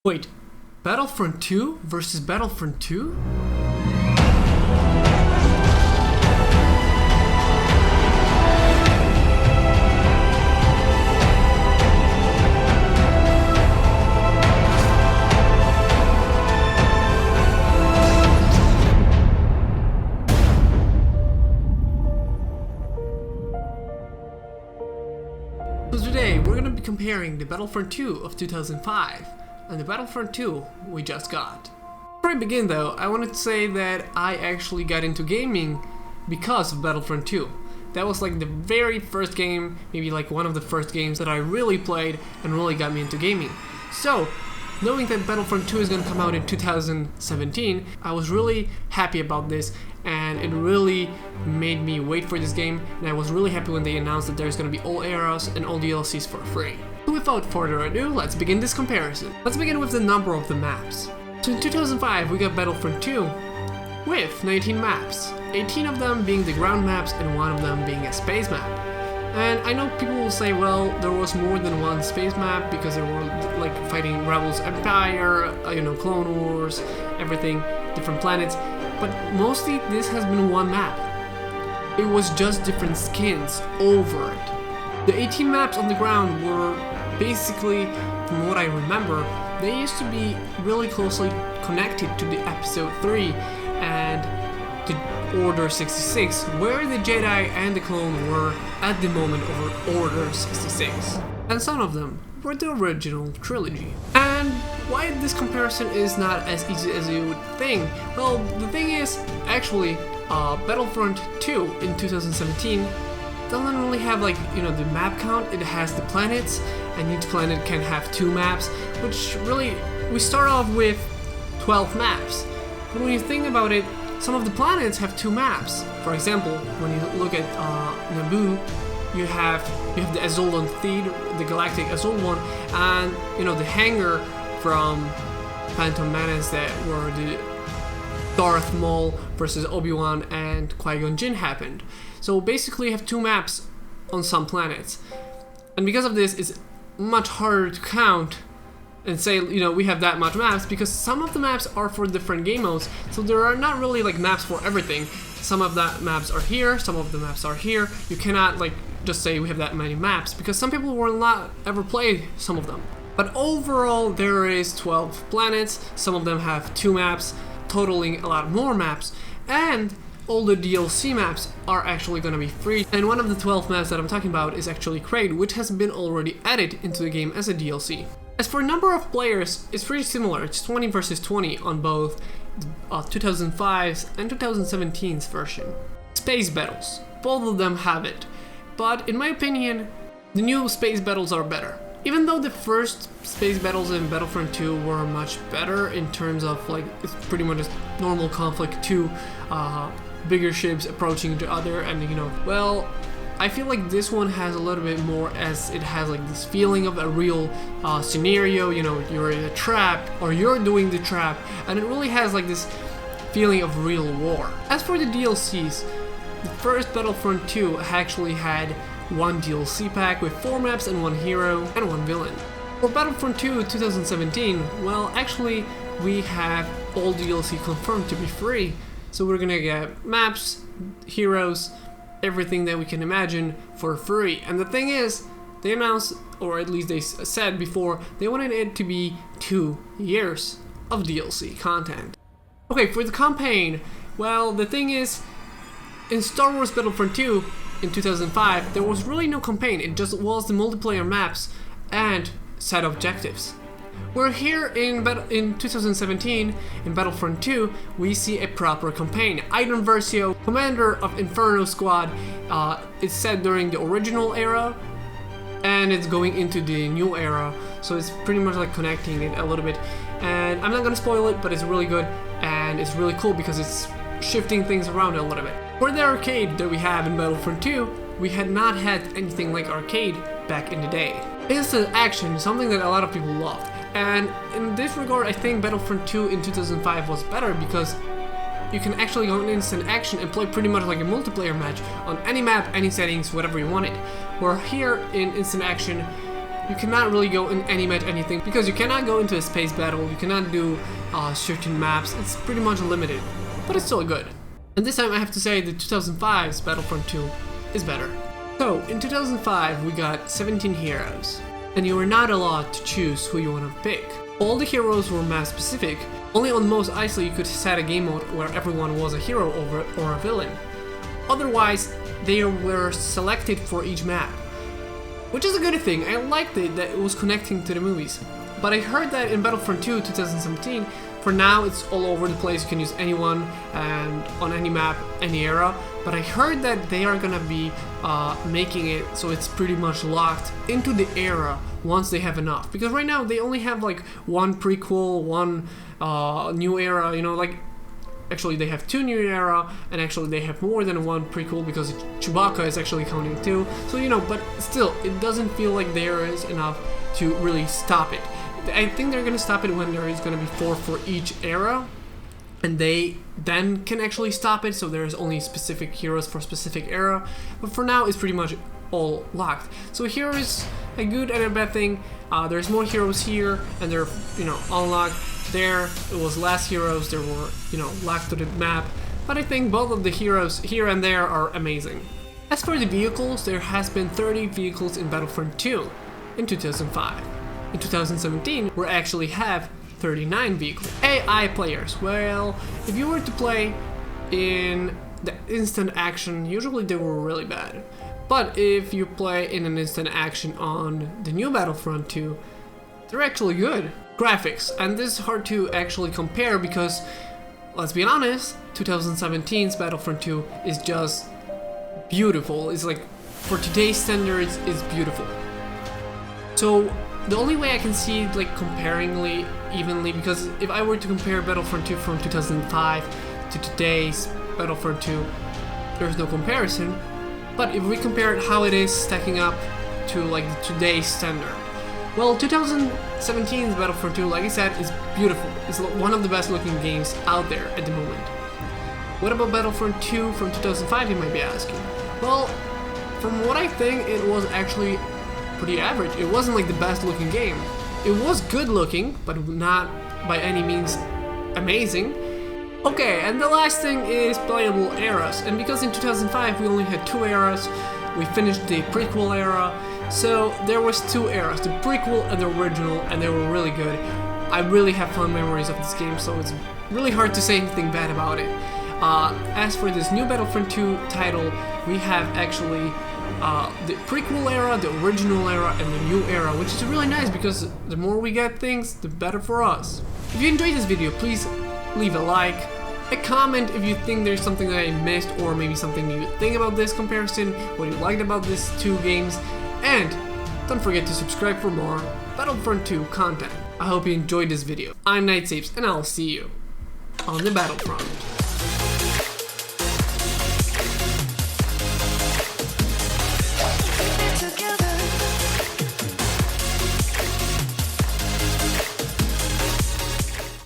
Wait, Battlefront 2 versus Battlefront 2? So today we're going to be comparing the Battlefront 2 of 2005 and the Battlefront 2 we just got. Before I begin though, I wanted to say that I actually got into gaming because of Battlefront 2. That was like the very first game, maybe like one of the first games that I really played and really got me into gaming. So, knowing that Battlefront 2 is going to come out in 2017, I was really happy about this, and it really made me wait for this game, and I was really happy when they announced that there's going to be all eras and all DLCs for free. So without further ado, let's begin this comparison. Let's begin with the number of the maps. So in 2005 we got Battlefront 2 with 19 maps, 18 of them being the ground maps and one of them being a space map. And I know people will say, well, there was more than one space map because they were like fighting Rebels Empire, Clone Wars, everything, different planets, but mostly this has been one map. It was just different skins over it. The 18 maps on the ground were basically, from what I remember, they used to be really closely connected to the Episode 3 and the Order 66, where the Jedi and the Clone were at the moment of Order 66. And some of them were the original trilogy. And why this comparison is not as easy as you would think? Well, the thing is, actually, Battlefront 2 in 2017 doesn't really have the map count. It has the planets, and each planet can have 2 maps, which really, we start off with 12 maps. But when you think about it, some of the planets have 2 maps. For example, when you look at Naboo, you have the Azolan Theed, the Galactic Azul one, and the hangar from Phantom Menace that were the Darth Maul versus Obi-Wan and Qui-Gon Jinn happened. So basically you have 2 maps on some planets. And because of this, it's much harder to count and say, we have that much maps, because some of the maps are for different game modes, so there are not really maps for everything. Some of the maps are here, some of the maps are here. You cannot just say we have that many maps, because some people will not ever play some of them. But overall, there is 12 planets, some of them have 2 maps, totaling a lot more maps, and all the DLC maps are actually going to be free. And one of the 12 maps that I'm talking about is actually Kraid, which has been already added into the game as a DLC. As for number of players, it's pretty similar. It's 20 versus 20 on both 2005's and 2017's version. Space battles, both of them have it. But in my opinion, the new space battles are better. Even though the first space battles in Battlefront 2 were much better in terms of it's pretty much a normal conflict, 2 bigger ships approaching each other, and well, I feel like this one has a little bit more, as it has this feeling of a real scenario. You're in a trap, or you're doing the trap, and it really has this feeling of real war. As for the DLCs, the first Battlefront 2 actually had 1 DLC pack with 4 maps and 1 hero and 1 villain. For Battlefront 2 2017, well, actually we have all DLC confirmed to be free, so we're gonna get maps, heroes, everything that we can imagine for free. And the thing is, they announced, or at least they said before, they wanted it to be 2 years of DLC content. Okay, for the campaign, well, the thing is, in Star Wars Battlefront 2 in 2005, there was really no campaign. It just was the multiplayer maps and set objectives. We're here in 2017, in Battlefront 2, we see a proper campaign. Iden Versio, commander of Inferno Squad, is set during the original era, and it's going into the new era, so it's pretty much connecting it a little bit. And I'm not gonna spoil it, but it's really good, and it's really cool because it's shifting things around a little bit. For the arcade that we have in Battlefront 2, we had not had anything like arcade back in the day. Instant action is something that a lot of people loved. And in this regard, I think Battlefront 2 in 2005 was better because you can actually go in instant action and play pretty much like a multiplayer match on any map, any settings, whatever you wanted. Where here in instant action, you cannot really go in any match anything, because you cannot go into a space battle, you cannot do certain maps. It's pretty much limited, but it's still good. And this time I have to say that 2005's Battlefront 2 is better. So in 2005 we got 17 heroes, and you were not allowed to choose who you want to pick. All the heroes were map specific. Only on Most Eisley you could set a game mode where everyone was a hero or a villain. Otherwise, they were selected for each map, which is a good thing. I liked it that it was connecting to the movies. But I heard that in Battlefront 2 2017, for now it's all over the place, you can use anyone and on any map, any era. But I heard that they are gonna be making it so it's pretty much locked into the era once they have enough. Because right now they only have like one prequel, one new era, you know, like actually they have 2 new era, and actually they have more than one prequel because Chewbacca is actually counting too. So you know, but still, it doesn't feel like there is enough to really stop it. I think they're gonna stop it when there is gonna be 4 for each era, and they then can actually stop it, so there's only specific heroes for specific era. But for now, it's pretty much all locked. So here is a good and a bad thing. There's more heroes here, and they're, you know, unlocked. There, it was less heroes, there were, you know, locked to the map. But I think both of the heroes here and there are amazing. As for the vehicles, there has been 30 vehicles in Battlefront 2 in 2005. In 2017, we actually have 39 vehicles. AI players, well, if you were to play in the instant action, usually they were really bad. But if you play in an instant action on the new Battlefront 2, they're actually good. Graphics, and this is hard to actually compare because, let's be honest, 2017's Battlefront 2 is just beautiful. It's like, for today's standards, it's beautiful. So the only way I can see like comparingly evenly, because if I were to compare Battlefront 2 from 2005 to today's Battlefront 2, there's no comparison. But if we compare it how it is stacking up to like today's standard, well, 2017's Battlefront 2, like I said, is beautiful. It's one of the best looking games out there at the moment. What about Battlefront 2 from 2005, you might be asking? Well, from what I think, it was actually pretty average. It wasn't like the best looking game. It was good looking, but not by any means amazing. Okay, and the last thing is playable eras. And because in 2005 we only had 2 eras, we finished the prequel era, so there was 2 eras, the prequel and the original, and they were really good. I really have fond memories of this game, so it's really hard to say anything bad about it. As for this new Battlefront 2 title, we have actually the prequel era, the original era, and the new era, which is really nice because the more we get things, the better for us. If you enjoyed this video, please leave a like, a comment if you think there's something that I missed, or maybe something you think about this comparison, what you liked about these 2 games, and don't forget to subscribe for more Battlefront 2 content. I hope you enjoyed this video. I'm Naitsabes, and I'll see you on the Battlefront.